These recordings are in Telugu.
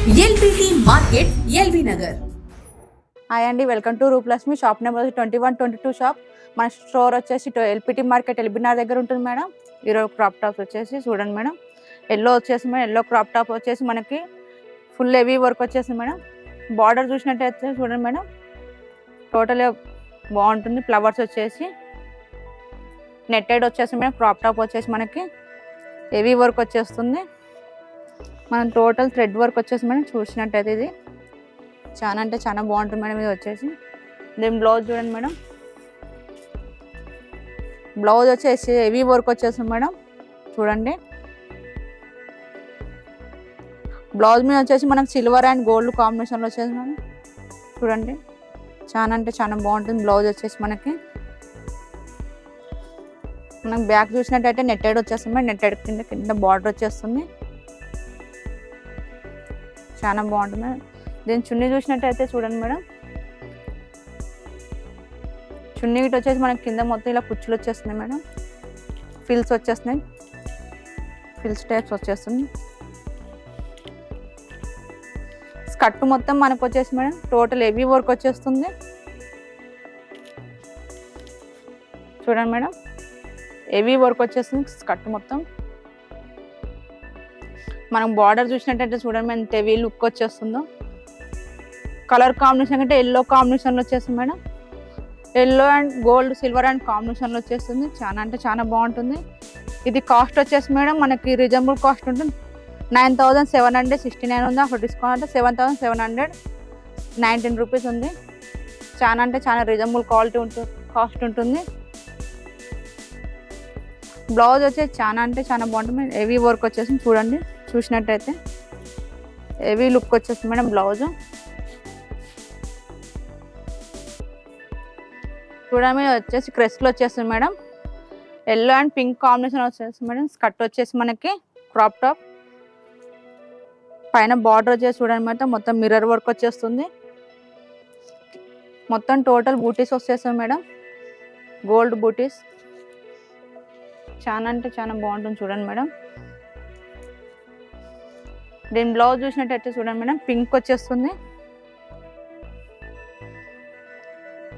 LBT market LB Nagar. Hi అండి, welcome to Rooplakshmi. Shop number 2122 shop. మన స్టోర్ వచ్చేసి ఎల్పిటి మార్కెట్ ఎల్బీనగర్ దగ్గర ఉంటుంది మేడం. ఈరోజు క్రాప్ టాప్స్ వచ్చేసి చూడండి మేడం. ఎల్లో వచ్చేసి మేడం, ఎల్లో క్రాప్ టాప్ వచ్చేసి మనకి ఫుల్ హెవీ వర్క్ వచ్చేసి మేడం. బార్డర్ చూసినట్టయితే చూడండి మేడం, టోటల్ బాగుంటుంది. ఫ్లవర్స్ వచ్చేసి నెట్టెడ్ వచ్చేసి మేడం. క్రాప్ టాప్ వచ్చేసి మనకి హెవీ వర్క్ వచ్చేస్తుంది. మనం టోటల్ థ్రెడ్ వర్క్ వచ్చేసి మేడం చూసినట్టయితే ఇది చాలా అంటే చాలా బాగుంటుంది మేడం. ఇది వచ్చేసి దీని బ్లౌజ్ చూడండి మేడం. బ్లౌజ్ వచ్చేసి హెవీ వర్క్ వచ్చేస్తుంది మేడం. చూడండి, బ్లౌజ్ మీద వచ్చేసి మనకు సిల్వర్ అండ్ గోల్డ్ కాంబినేషన్లో వచ్చేసి మేడం. చూడండి, చాలా అంటే చాలా బాగుంటుంది. బ్లౌజ్ వచ్చేసి మనకి బ్యాక్ చూసినట్టయితే నెట్టెడ్ వచ్చేస్తుంది మేడం. నెట్టెడ్ కింద బార్డర్ వచ్చేస్తుంది, చాలా బాగుంటుంది మేడం. దీని చున్నీ చూసినట్టయితే చూడండి మేడం. చున్నీ గిట్ వచ్చేసి మనకి కింద మొత్తం ఇలా కుచ్చులు వచ్చేస్తున్నాయి మేడం. ఫిల్స్ వచ్చేస్తున్నాయి, ఫిల్స్ టైప్స్ వచ్చేస్తుంది. స్కర్ట్ మొత్తం మనకు వచ్చేసి మేడం టోటల్ హెవీ వర్క్ వచ్చేస్తుంది. చూడండి మేడం, హెవీ వర్క్ వచ్చేస్తుంది స్కర్ట్ మొత్తం. మనం బార్డర్ చూసినట్టయితే చూడండి ఎంత హెవీ లుక్ వచ్చేస్తుందో. కలర్ కాంబినేషన్ అంటే ఎల్లో కాంబినేషన్లో వచ్చేస్తుంది madam. Yellow and gold silver and కాంబినేషన్లో వచ్చేస్తుంది. చాలా అంటే చాలా బాగుంటుంది. ఇది కాస్ట్ వచ్చేసి మేడం మనకి రీజనబుల్ కాస్ట్ ఉంటుంది. 9769 ఉంది. అప్పుడు డిస్కౌంట్ అంటే 7719 రూపీస్ ఉంది. చాలా అంటే చాలా రీజనబుల్ క్వాలిటీ ఉంటుంది, కాస్ట్ ఉంటుంది. బ్లౌజ్ వచ్చేసి చాలా అంటే చాలా బాగుంటుంది. హెవీ వర్క్ వచ్చేసి చూడండి, చూసినట్టయితే హెవీ లుక్ వచ్చేస్తుంది మేడం. బ్లౌజ్ చూడమే వచ్చేసి క్రెస్ట్లో వచ్చేస్తుంది madam. Yellow and pink combination వచ్చేస్తుంది మేడం. స్కర్ట్ వచ్చేసి మనకి క్రాప్ టాప్, పైన బార్డర్ వచ్చేసి చూడండి మేడం మొత్తం మిర్రర్ వర్క్ వచ్చేస్తుంది. మొత్తం టోటల్ బూటీస్ వచ్చేస్తుంది మేడం, గోల్డ్ బూటీస్. చాలా అంటే చాలా బాగుంటుంది చూడండి మేడం. దీని బ్లౌజ్ చూసినట్టయితే చూడండి మేడం, పింక్ వచ్చేస్తుంది.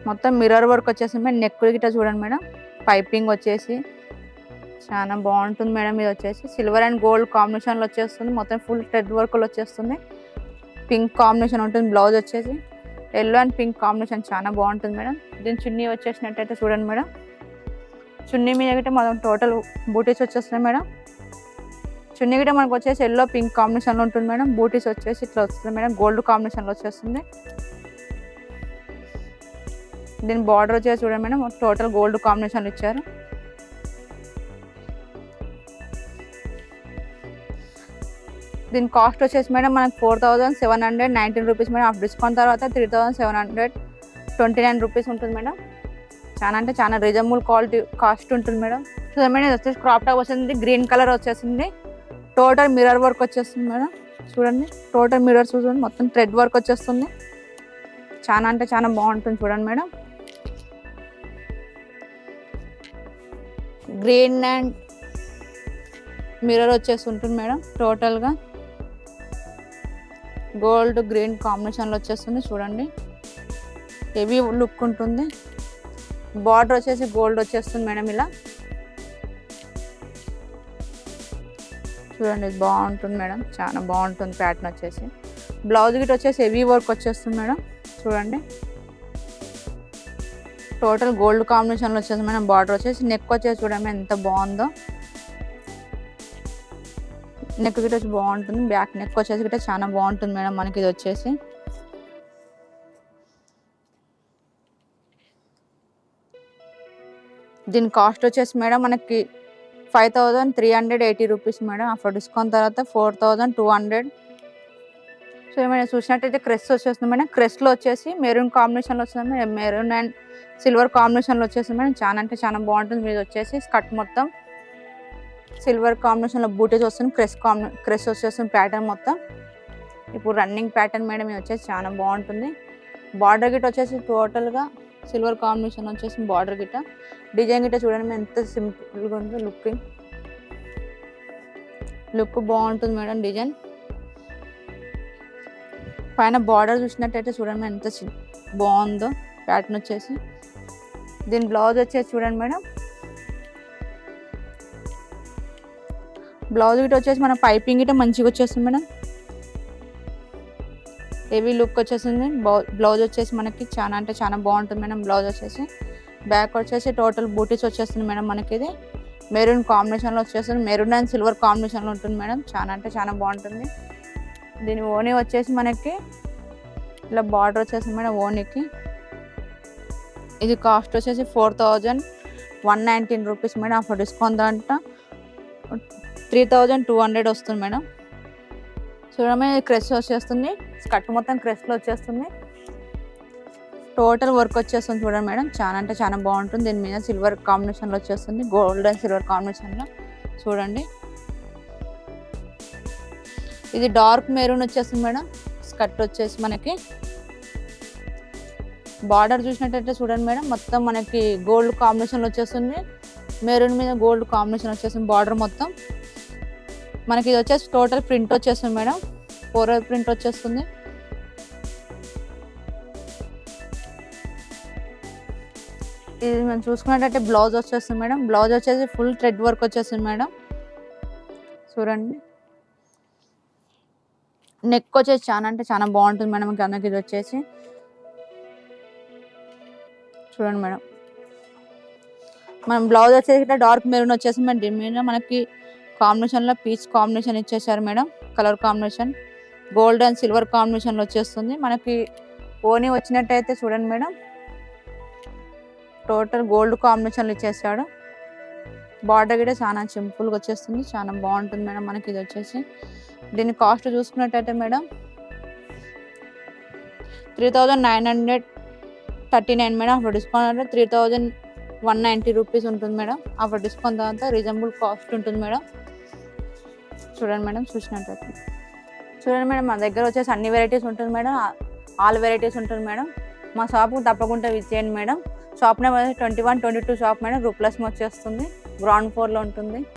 మొత్తం మిర్రర్ వర్క్ వచ్చేస్తుంది మేడం. నెక్ గిట్ట చూడండి మేడం, పైపింగ్ వచ్చేసి చాలా బాగుంటుంది మేడం. ఇది వచ్చేసి సిల్వర్ అండ్ గోల్డ్ కాంబినేషన్లో వచ్చేస్తుంది. మొత్తం ఫుల్ థ్రెడ్ వర్క్లో వచ్చేస్తుంది. పింక్ కాంబినేషన్ ఉంటుంది. బ్లౌజ్ వచ్చేసి ఎల్లో అండ్ పింక్ కాంబినేషన్ చాలా బాగుంటుంది మేడం. దీని చున్నీ వచ్చేసినట్టయితే చూడండి మేడం, చున్నీ మీద గిట్ట మనం టోటల్ బూటీస్ వచ్చేస్తున్నాయి మేడం. చున్నీ గిట్ట మనకు వచ్చేసి ఎల్లో పింక్ కాంబినేషన్లో ఉంటుంది మేడం. బూటీస్ వచ్చేసి ఇట్లా వస్తుంది మేడం, గోల్డ్ కాంబినేషన్లో వచ్చేస్తుంది. దీని బార్డర్ వచ్చేసి చూడండి మేడం టోటల్ గోల్డ్ కాంబినేషన్లో ఇచ్చారు. దీని కాస్ట్ వచ్చేసి మేడం మనకు 4719 రూపీస్ మేడం. ఆఫ్ డిస్కౌంట్ తర్వాత 3729 రూపీస్ ఉంటుంది మేడం. చాలా అంటే చాలా రీజనబుల్ క్వాలిటీ కాస్ట్ ఉంటుంది మేడం. చూడండి మేడం, ఇది వచ్చేసి క్రాప్ టాప్ వస్తుంది. గ్రీన్ కలర్ వచ్చేసింది. టోటల్ మిర్రర్ వర్క్ వచ్చేస్తుంది మేడం. చూడండి, టోటల్ మిర్రర్స్ చూడండి, మొత్తం థ్రెడ్ వర్క్ వచ్చేస్తుంది. చాలా అంటే చాలా బాగుంటుంది చూడండి మేడం. గ్రీన్ అండ్ మిర్రర్ వచ్చేసి ఉంటుంది మేడం. టోటల్గా గోల్డ్ గ్రీన్ కాంబినేషన్లో వచ్చేస్తుంది. చూడండి, హెవీ లుక్ ఉంటుంది. బార్డర్ వచ్చేసి గోల్డ్ వచ్చేస్తుంది మేడం. ఇలా చూడండి, ఇది బాగుంటుంది మేడం, చాలా బాగుంటుంది ప్యాటర్న్ వచ్చేసి. బ్లౌజ్ గిట్ వచ్చేసి హెవీ వర్క్ వచ్చేస్తుంది మేడం. చూడండి, టోటల్ గోల్డ్ కాంబినేషన్లో వచ్చేసి మేడం. బార్డర్ వచ్చేసి నెక్ వచ్చేసి చూడండి ఎంత బాగుందో. నెక్ గిట్ వచ్చి బాగుంటుంది. బ్యాక్ నెక్ వచ్చేసి గిట్ట చాలా బాగుంటుంది మేడం మనకి. ఇది వచ్చేసి దీని కాస్ట్ వచ్చేసి మేడం మనకి 5380 రూపీస్ మేడం. ఆఫ్టర్ డిస్కౌంట్ తర్వాత 4200. సో ఏమైనా చూసినట్టయితే క్రెస్ వచ్చేస్తుంది మేడం. క్రెస్లో వచ్చేసి మెరూన్ కాంబినేషన్లో వస్తుంది మేడం. మెరూన్ అండ్ సిల్వర్ కాంబినేషన్లో వచ్చేస్తుంది మేడం. చాలా అంటే చాలా బాగుంటుంది. మీద వచ్చేసి స్కర్ట్ మొత్తం సిల్వర్ కాంబినేషన్లో బూటీస్ వస్తుంది. క్రెస్ వచ్చేస్తుంది ప్యాటర్న్ మొత్తం. ఇప్పుడు రన్నింగ్ ప్యాటర్న్ మేడం. ఇది వచ్చేసి చాలా బాగుంటుంది. బార్డర్ గిట్ వచ్చేసి టోటల్గా సిల్వర్ కాంబినేషన్ వచ్చేసి బార్డర్ గిట్ట. డిజైన్ గిట్ట చూడండి ఎంత సింపుల్గా ఉందో. లుక్ బాగుంటుంది మేడం. డిజైన్ పైన బార్డర్ చూసినట్టయితే చూడండి మేడం ఎంత బాగుందో ప్యాటర్న్ వచ్చేసి. దీని బ్లౌజ్ వచ్చేసి చూడండి మేడం, బ్లౌజ్ గిట్ వచ్చేసి మన పైపింగ్ గిట్ట మంచిగా వచ్చేస్తుంది మేడం, హెవీ లుక్ వచ్చేసింది. బ్లౌజ్ వచ్చేసి మనకి చాలా అంటే చాలా బాగుంటుంది మేడం. బ్లౌజ్ వచ్చేసి బ్యాక్ వచ్చేసి టోటల్ బూటీస్ వచ్చేస్తుంది మేడం. మనకి ఇది మెరూన్ కాంబినేషన్లో వచ్చేస్తుంది, మెరూన్ అండ్ సిల్వర్ కాంబినేషన్లో ఉంటుంది మేడం. చాలా అంటే చాలా బాగుంటుంది. దీని ఓనీ వచ్చేసి మనకి ఇలా బార్డర్ వచ్చేసింది మేడం ఓనీకి. ఇది కాస్ట్ వచ్చేసి 4119 రూపీస్ మేడం. ఆఫర్ డిస్కౌంట్ దాంట్లో 3200 వస్తుంది మేడం. చూడమే క్రెస్ వచ్చేస్తుంది, స్కర్ట్ మొత్తం క్రెస్లో వచ్చేస్తుంది, టోటల్ వర్క్ వచ్చేస్తుంది చూడండి మేడం. చాలా అంటే చాలా బాగుంటుంది. దీని మీద సిల్వర్ కాంబినేషన్లో వచ్చేస్తుంది, గోల్డ్ అండ్ సిల్వర్ కాంబినేషన్లో చూడండి. ఇది డార్క్ మెరూన్ వచ్చేస్తుంది మేడం. స్కర్ట్ వచ్చేసి మనకి బార్డర్ చూసినట్టయితే చూడండి మేడం, మొత్తం మనకి గోల్డ్ కాంబినేషన్లో వచ్చేస్తుంది, మెరూన్ మీద గోల్డ్ కాంబినేషన్ వచ్చేస్తుంది బార్డర్ మొత్తం. మనకి ఇది వచ్చేసి టోటల్ ప్రింట్ వచ్చేస్తుంది మేడం, 4 ప్రింట్ వచ్చేస్తుంది. ఇది మనం చూసుకున్నట్టయితే బ్లౌజ్ వచ్చేస్తుంది మేడం. బ్లౌజ్ వచ్చేసి ఫుల్ థ్రెడ్ వర్క్ వచ్చేస్తుంది మేడం. చూడండి నెక్ వచ్చేసి చాలా అంటే చాలా బాగుంటుంది మేడం. మనకి ఇది వచ్చేసి చూడండి మేడం, మనం బ్లౌజ్ వచ్చేసి డార్క్ మెరూన్ వచ్చేసి మేడం. దీని మీద మనకి కాంబినేషన్లో పీచ్ కాంబినేషన్ ఇచ్చేసారు madam, colour combination gold and silver కాంబినేషన్లో వచ్చేస్తుంది. మనకి ఓనీ వచ్చినట్టయితే చూడండి మేడం, టోటల్ గోల్డ్ కాంబినేషన్లో ఇచ్చేసాడు. బార్డర్ కూడా చాలా సింపుల్గా వచ్చేస్తుంది, చాలా బాగుంటుంది మేడం. మనకి ఇది వచ్చేసి దీని కాస్ట్ చూసుకున్నట్టయితే మేడం 3939 మేడం. అప్పుడు డిస్కౌంట్ అంటే 3190 రూపీస్ ఉంటుంది మేడం. అప్పుడు డిస్కౌంట్ తర్వాత రీజనబుల్ కాస్ట్ ఉంటుంది మేడం. చూడండి మేడం, చూసినట్టయితే చూడండి మేడం, మా దగ్గర వచ్చేసి అన్ని వెరైటీస్ ఉంటుంది మేడం, ఆల్ వెరైటీస్ ఉంటుంది మేడం. మా షాప్కి తప్పకుండా విచ్చేయండి madam. Shop number 2122 shop madam. రూప్లస్ వచ్చేస్తుంది, గ్రౌండ్ ఫ్లోర్లో ఉంటుంది.